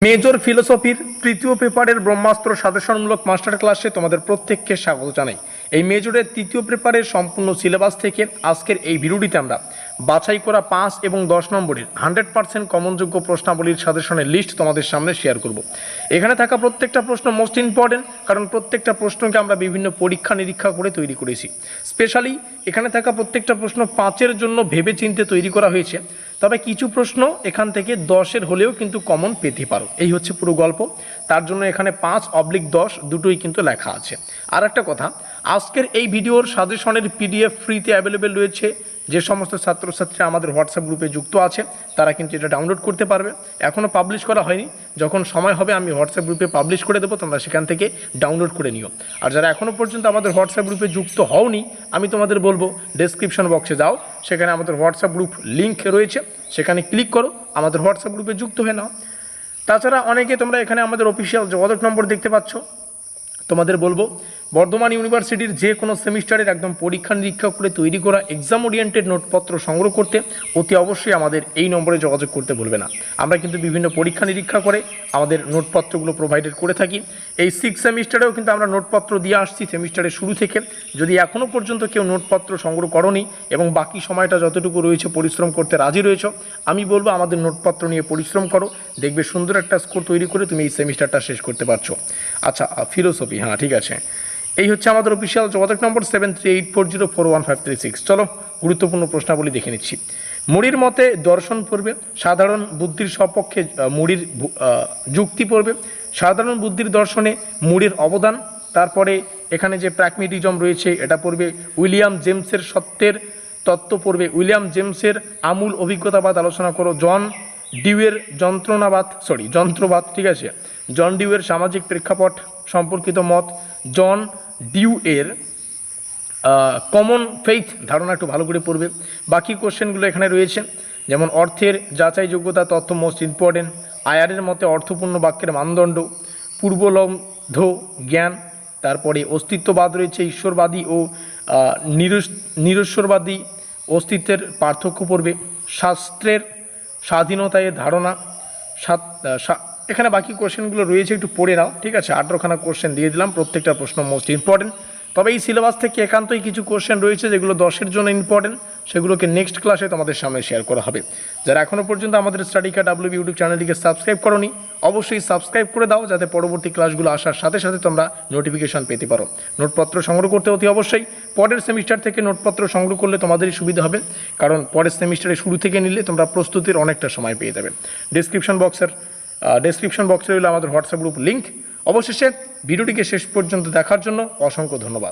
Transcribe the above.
Major ফিলোসফির তৃতীয় পেপারের ব্রহ্মাস্ত্র সাজেশনমূলক master ক্লাসে তোমাদের প্রত্যেককে স্বাগত জানাই। এই মেজরের তৃতীয় পেপারের সম্পূর্ণ সিলেবাস থেকে আজকের এই ভিডিওটিতে আমরা বাছাই করা 5 এবং 10 নম্বরের 100% কমনযোগ্য প্রশ্নাবলীর সাজেশনের লিস্ট তোমাদের সামনে শেয়ার করব। এখানে থাকা প্রত্যেকটা প্রশ্ন মোস্ট ইম্পর্টেন্ট, কারণ প্রত্যেকটা প্রশ্নকে আমরা বিভিন্ন পরীক্ষা নিরীক্ষা করে তৈরি করেছি। স্পেশালি এখানে থাকা প্রত্যেকটা প্রশ্ন 5-এর জন্য ভেবে চিন্তে তৈরি করা হয়েছে, তবে কিছু প্রশ্ন এখান থেকে 10-এর হলেও কিন্তু কমন পেতে পারো। এই হচ্ছে পুরো গল্প। তার জন্য এখানে 5/10 দুটোই কিন্তু লেখা আছে। আর একটা কথা, আজকের এই ভিডিওর সাজেশনের PDF ফ্রিতে অ্যাভেলেবেল রয়েছে। যে সমস্ত ছাত্রছাত্রীরা আমাদের হোয়াটসঅ্যাপ গ্রুপে যুক্ত আছে তারা কিন্তু এটা ডাউনলোড করতে পারবে। এখনও পাবলিশ করা হয়নি, যখন সময় হবে আমি হোয়াটসঅ্যাপ গ্রুপে পাবলিশ করে দেবো, তোমরা সেখান থেকে ডাউনলোড করে নিও। আর যারা এখনও পর্যন্ত আমাদের হোয়াটসঅ্যাপ গ্রুপে যুক্ত হওনি, আমি তোমাদের বলবো ডেসক্রিপশন বক্সে যাও, সেখানে আমাদের হোয়াটসঅ্যাপ গ্রুপ লিঙ্ক রয়েছে, সেখানে ক্লিক করো, আমাদের হোয়াটসঅ্যাপ গ্রুপে যুক্ত হয়ে নাও। তাছাড়া অনেকে তোমরা এখানে আমাদের অফিসিয়াল যোগাযোগ নম্বর দেখতে পাচ্ছ। তোমাদের বলবো, বর্ধমান ইউনিভার্সিটির যে কোনো সেমিস্টারের একদম পরীক্ষা নিরীক্ষা করে তৈরি করা এক্সাম ওরিয়েন্টেড নোটপত্র সংগ্রহ করতে অতি অবশ্যই আমাদের এই নম্বরে যোগাযোগ করতে ভুলবে না। আমরা কিন্তু বিভিন্ন পরীক্ষা নিরীক্ষা করে আমাদের নোটপত্রগুলো প্রোভাইডেড করে থাকি। এই 6 সেমিস্টারেও কিন্তু আমরা নোটপত্র দিয়ে আসছি সেমিস্টারের শুরু থেকে। যদি এখনও পর্যন্ত কেউ নোটপত্র সংগ্রহ করোনি এবং বাকি সময়টা যতটুকু রয়েছে পরিশ্রম করতে রাজি রয়েছ, আমি বলবো আমাদের নোটপত্র নিয়ে পরিশ্রম করো, দেখবে সুন্দর একটা স্কোর তৈরি করে তুমি এই সেমিস্টারটা শেষ করতে পারছো। আচ্ছা, ফিলোসফি, হ্যাঁ ঠিক আছে। এই হচ্ছে আমাদের অফিসিয়াল যোগাযোগ নম্বর 7384041536। চলো গুরুত্বপূর্ণ প্রশ্নাবলী দেখে নিচ্ছি। মুড়ির মতে দর্শন পড়বে, সাধারণ বুদ্ধির সপক্ষে মুড়ির যুক্তি পড়বে, সাধারণ বুদ্ধির দর্শনে মুড়ির অবদান, তারপরে এখানে যে প্র্যাগমেটিজম রয়েছে এটা পড়বে, উইলিয়াম জেমসের সত্যের তত্ত্ব পড়বে, উইলিয়াম জেমসের আমূল অভিজ্ঞতাবাদ আলোচনা করো, জন ডিউয়ের যন্ত্রবাদ, ঠিক আছে, জন ডিউয়ের সামাজিক প্রেক্ষাপট সম্পর্কিত মত, জন ডিউয়ের কমন ফেইথ ধারণা একটু ভালো করে পড়বে। বাকি কোশ্চেনগুলো এখানে রয়েছে, যেমন অর্থের যাচাইযোগ্যতা তথ্য মোস্ট ইম্পর্টেন্ট, আয়ারের মতে অর্থপূর্ণ বাক্যের মানদণ্ড, পূর্বলব্ধ জ্ঞান, তারপরে অস্তিত্ববাদ রয়েছে, ঈশ্বরবাদী ও নিরশ্বরবাদী অস্তিত্বের পার্থক্য পড়বে, শাস্ত্রের স্বাধীনতায় ধারণা। এখানে বাকি কোশ্চেনগুলো রয়েছে, একটু পড়ে নাও, ঠিক আছে। 18খানা কোশ্চেন দিয়ে দিলাম, প্রত্যেকটা প্রশ্ন মোস্ট ইম্পর্টেন্ট। তবে এই সিলেবাস থেকে একান্তই কিছু কোশ্চেন রয়েছে যেগুলো 10-এর জন্য ইম্পর্টেন্ট, সেগুলোকে নেক্সট ক্লাসে তোমাদের সামনে শেয়ার করা হবে। যারা এখনও পর্যন্ত আমাদের স্টাডি কার্ড WB ইউটিউব চ্যানেলটিকে সাবস্ক্রাইব করোনি, অবশ্যই সাবস্ক্রাইব করে দাও, যাতে পরবর্তী ক্লাসগুলো আসার সাথে সাথে তোমরা নোটিফিকেশান পেতে পারো। নোটপত্র সংগ্রহ করতে অতি অবশ্যই পরের সেমিস্টার থেকে নোটপত্র সংগ্রহ করলে তোমাদেরই সুবিধা হবে, কারণ পরের সেমিস্টারে শুরু থেকে নিলে তোমরা প্রস্তুতির অনেকটা সময় পেয়ে যাবে। ডেসক্রিপশন বক্সে রইল আমাদের হোয়াটসঅ্যাপ গ্রুপ লিঙ্ক। অবশেষে ভিডিওটিকে শেষ পর্যন্ত দেখার জন্য অসংখ্য ধন্যবাদ।